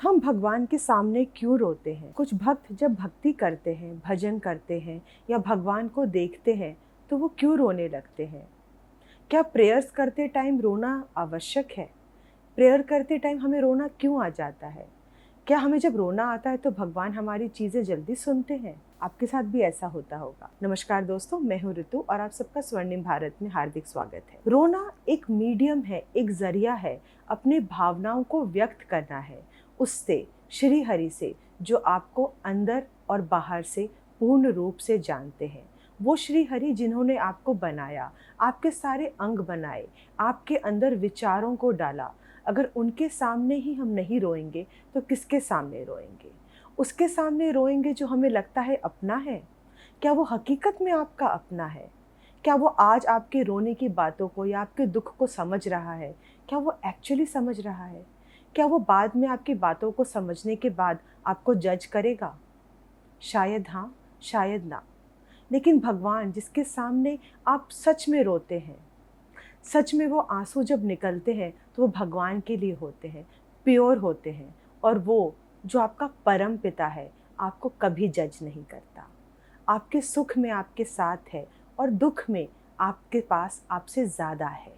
हम भगवान के सामने क्यों रोते हैं? कुछ भक्त जब भक्ति करते हैं, भजन करते हैं या भगवान को देखते हैं तो वो क्यों रोने लगते हैं? क्या प्रेयर्स करते टाइम रोना आवश्यक है? प्रेयर करते टाइम हमें रोना क्यों आ जाता है? क्या हमें जब रोना आता है तो भगवान हमारी चीज़ें जल्दी सुनते हैं? आपके साथ भी ऐसा होता होगा। नमस्कार दोस्तों, मैं हूँ ऋतु और आप सबका स्वर्णिम भारत में हार्दिक स्वागत है। रोना एक मीडियम है, एक जरिया है, अपनी भावनाओं को व्यक्त करना है उससे, श्री हरि से, जो आपको अंदर और बाहर से पूर्ण रूप से जानते हैं। वो श्री हरि जिन्होंने आपको बनाया, आपके सारे अंग बनाए, आपके अंदर विचारों को डाला। अगर उनके सामने ही हम नहीं रोएंगे तो किसके सामने रोएंगे? उसके सामने रोएंगे जो हमें लगता है अपना है। क्या वो हकीकत में आपका अपना है? क्या वो आज आपके रोने की बातों को या आपके दुख को समझ रहा है? क्या वो एक्चुअली समझ रहा है? क्या वो बाद में आपकी बातों को समझने के बाद आपको जज करेगा? शायद हाँ, शायद ना। लेकिन भगवान जिसके सामने आप सच में रोते हैं, सच में वो आंसू जब निकलते हैं तो वो भगवान के लिए होते हैं, प्योर होते हैं। और वो जो आपका परम पिता है आपको कभी जज नहीं करता। आपके सुख में आपके साथ है और दुख में आपके पास आपसे ज़्यादा है।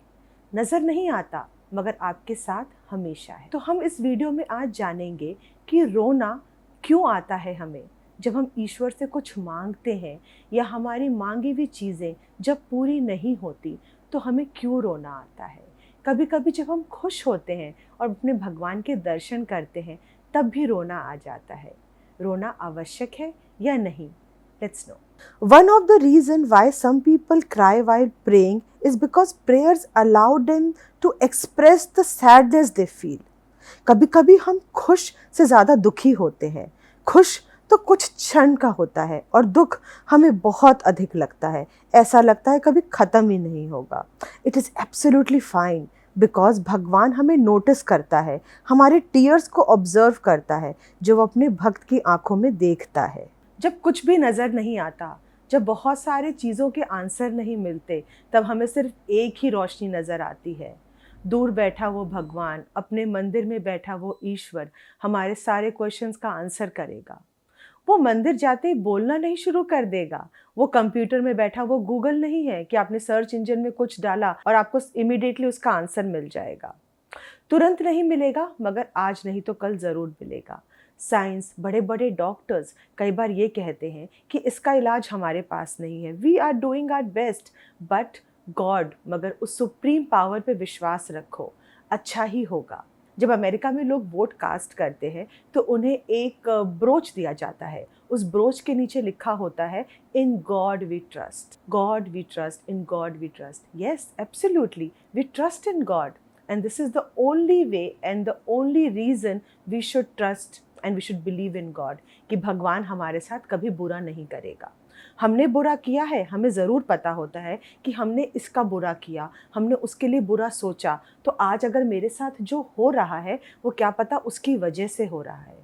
नज़र नहीं आता मगर आपके साथ हमेशा है। तो हम इस वीडियो में आज जानेंगे कि रोना क्यों आता है हमें जब हम ईश्वर से कुछ मांगते हैं या हमारी मांगी हुई चीज़ें जब पूरी नहीं होती तो हमें क्यों रोना आता है। कभी कभी जब हम खुश होते हैं और अपने भगवान के दर्शन करते हैं तब भी रोना आ जाता है। रोना आवश्यक है या नहीं? Let's know. One of the reasons why some people cry while praying is because prayers allow them to express the sadness they feel. कभी कभी हम खुश से ज़्यादा दुखी होते हैं। खुश तो कुछ क्षण का होता है और दुख हमें बहुत अधिक लगता है। ऐसा लगता है कभी ख़त्म ही नहीं होगा। It is absolutely fine because भगवान हमें नोटिस करता है, हमारे टीयर्स को ऑब्जर्व करता है, जो वो अपने भक्त की आंखों में देखता है। जब कुछ भी नज़र नहीं आता, जब बहुत सारे चीज़ों के आंसर नहीं मिलते, तब हमें सिर्फ एक ही रोशनी नज़र आती है। दूर बैठा वो भगवान, अपने मंदिर में बैठा वो ईश्वर हमारे सारे क्वेश्चंस का आंसर करेगा। वो मंदिर जाते ही बोलना नहीं शुरू कर देगा। वो कंप्यूटर में बैठा वो गूगल नहीं है कि आपने सर्च इंजन में कुछ डाला और आपको इमीडिएटली उसका आंसर मिल जाएगा। तुरंत नहीं मिलेगा मगर आज नहीं तो कल ज़रूर मिलेगा। साइंस, बड़े बड़े डॉक्टर्स कई बार ये कहते हैं कि इसका इलाज हमारे पास नहीं है, we are doing our best, but God, मगर उस सुप्रीम पावर पे विश्वास रखो, अच्छा ही होगा। जब अमेरिका में लोग वोट कास्ट करते हैं तो उन्हें एक ब्रोच दिया जाता है। उस ब्रोच के नीचे लिखा होता है, in God we trust, God we trust, in God we trust. Yes, absolutely, we trust in God and this is the only way and the only reason we should trust and we should believe in God कि भगवान हमारे साथ कभी बुरा नहीं करेगा। हमने बुरा किया है, हमें ज़रूर पता होता है कि हमने इसका बुरा किया, हमने उसके लिए बुरा सोचा, तो आज अगर मेरे साथ जो हो रहा है वो क्या पता उसकी वजह से हो रहा है।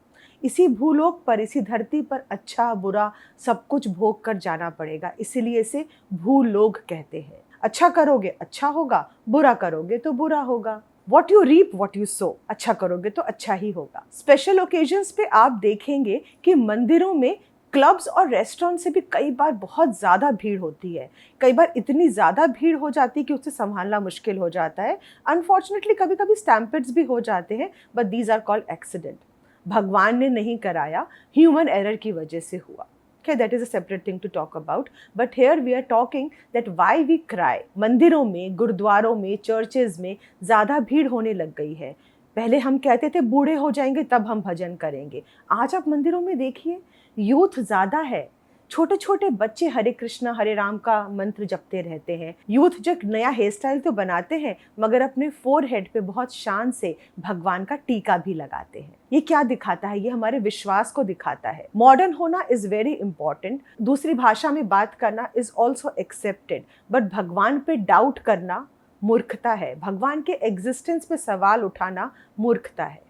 इसी भूलोक पर, इसी धरती पर अच्छा बुरा सब कुछ भोग कर जाना पड़ेगा, इसीलिए इसे भूलोक कहते हैं। अच्छा करोगे अच्छा होगा, बुरा करोगे तो बुरा होगा। What you reap, what you sow। अच्छा करोगे तो अच्छा ही होगा। स्पेशल ओकेजन्स पे आप देखेंगे कि मंदिरों में क्लब्स और रेस्टोरेंट से भी कई बार बहुत ज़्यादा भीड़ होती है। कई बार इतनी ज़्यादा भीड़ हो जाती है कि उसे संभालना मुश्किल हो जाता है। अनफॉर्चुनेटली कभी कभी स्टैम्पेड्स भी हो जाते हैं, but these are called accident. भगवान ने नहीं कराया, ह्यूमन एरर की वजह से हुआ। Okay, that is a separate thing to talk about. But here we are talking that why we cry. मंदिरों में, गुरुद्वारों में, चर्चेज में ज़्यादा भीड़ होने लग गई है। पहले हम कहते थे बूढ़े हो जाएंगे तब हम भजन करेंगे। आज आप मंदिरों में देखिए, यूथ ज़्यादा है। छोटे छोटे बच्चे हरे कृष्णा हरे राम का मंत्र जपते रहते हैं। यूथ जो नया हेयर स्टाइल तो बनाते हैं मगर अपने फोरहेड पे बहुत शान से भगवान का टीका भी लगाते हैं। ये क्या दिखाता है? ये हमारे विश्वास को दिखाता है। मॉडर्न होना इज वेरी इंपॉर्टेंट, दूसरी भाषा में बात करना इज ऑल्सो एक्सेप्टेड, बट भगवान पे डाउट करना मूर्खता है। भगवान के एग्जिस्टेंस पे सवाल उठाना मूर्खता है।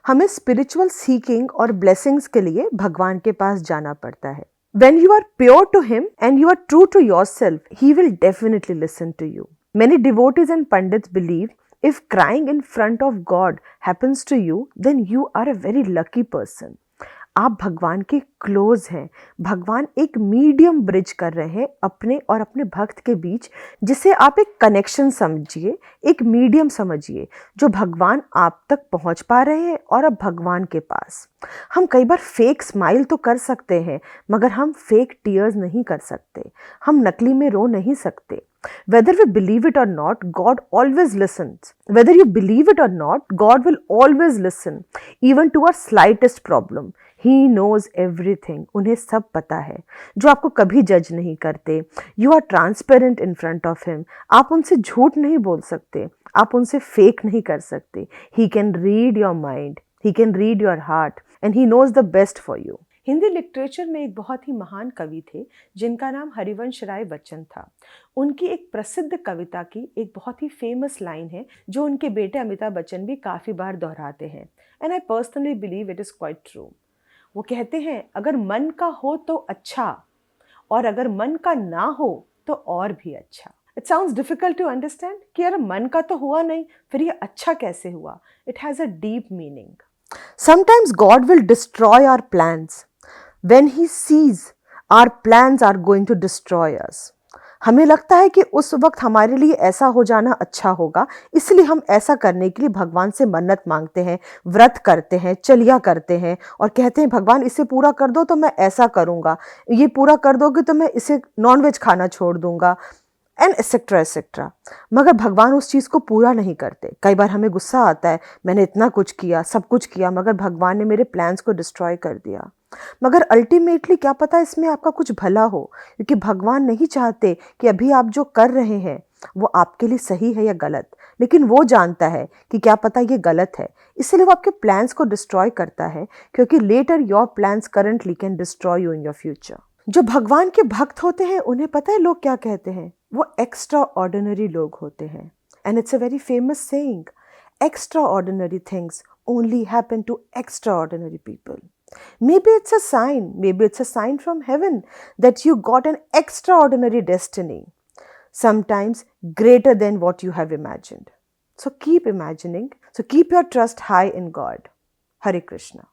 हमें स्पिरिचुअल सीकिंग और ब्लेसिंग्स के लिए भगवान के पास जाना पड़ता है। When you are pure to him and you are true to yourself, he will definitely listen to you. Many devotees and pandits believe If crying in front of God happens to you, then you are a very lucky person. आप भगवान के close हैं। भगवान एक medium bridge कर रहे हैं अपने और अपने भक्त के बीच, जिसे आप एक कनेक्शन समझिए, एक मीडियम समझिए, जो भगवान आप तक पहुंच पा रहे हैं और अब भगवान के पास। हम कई बार फेक स्माइल तो कर सकते हैं, मगर हम फेक टीयर्स नहीं कर सकते। हम नकली में रो नहीं सकते। Whether we believe it or not, God always listens. Whether you believe it or not, God will always listen, even to our slightest problem. He knows everything. उन्हें सब पता है, जो आपको कभी जज नहीं करते। You are transparent in front of Him. आप उनसे झूठ नहीं बोल सकते, आप उनसे फेक नहीं कर सकते। He can read your mind, He can read your heart, and He knows the best for you. Hindi literature में एक बहुत ही महान कवि थे जिनका नाम हरिवंश राय बच्चन था। उनकी एक प्रसिद्ध कविता की एक बहुत ही फेमस लाइन है जो उनके बेटे अमिताभ बच्चन भी काफ़ी बार दोहराते हैं, and I personally believe it is quite true. वो कहते हैं, अगर मन का हो तो अच्छा, और अगर मन का ना हो तो और भी अच्छा। It sounds difficult to understand कि यार मन का तो हुआ नहीं, फिर ये अच्छा कैसे हुआ। It has a deep meaning. Sometimes God will destroy our plans when He sees our plans are going to destroy us. हमें लगता है कि उस वक्त हमारे लिए ऐसा हो जाना अच्छा होगा, इसलिए हम ऐसा करने के लिए भगवान से मन्नत मांगते हैं, व्रत करते हैं, चलिया करते हैं और कहते हैं भगवान इसे पूरा कर दो तो मैं ऐसा करूँगा, ये पूरा कर दोगे तो मैं इसे नॉनवेज खाना छोड़ दूँगा, एंड एसेट्रा एसेट्रा। मगर भगवान उस चीज़ को पूरा नहीं करते। कई बार हमें गुस्सा आता है, मैंने इतना कुछ किया, सब कुछ किया, मगर भगवान ने मेरे प्लान्स को डिस्ट्रॉय कर दिया। मगर अल्टीमेटली क्या पता इसमें आपका कुछ भला हो, क्योंकि भगवान नहीं चाहते कि अभी आप जो कर रहे हैं वो आपके लिए सही है या गलत, लेकिन वो जानता है कि क्या पता ये गलत है, इसलिए वो आपके प्लान्स को डिस्ट्रॉय करता है, क्योंकि later your plans currently can destroy you in your future. जो भगवान के भक्त होते हैं उन्हें पता है लोग क्या कहते हैं, वो एक्स्ट्रा ऑर्डिनरी लोग होते हैं। And it's a very famous saying, extraordinary things only happen to extraordinary people. Maybe it's a sign, maybe it's a sign from heaven that you got an extraordinary destiny, sometimes greater than what you have imagined. So keep imagining, so keep your trust high in God. Hare Krishna.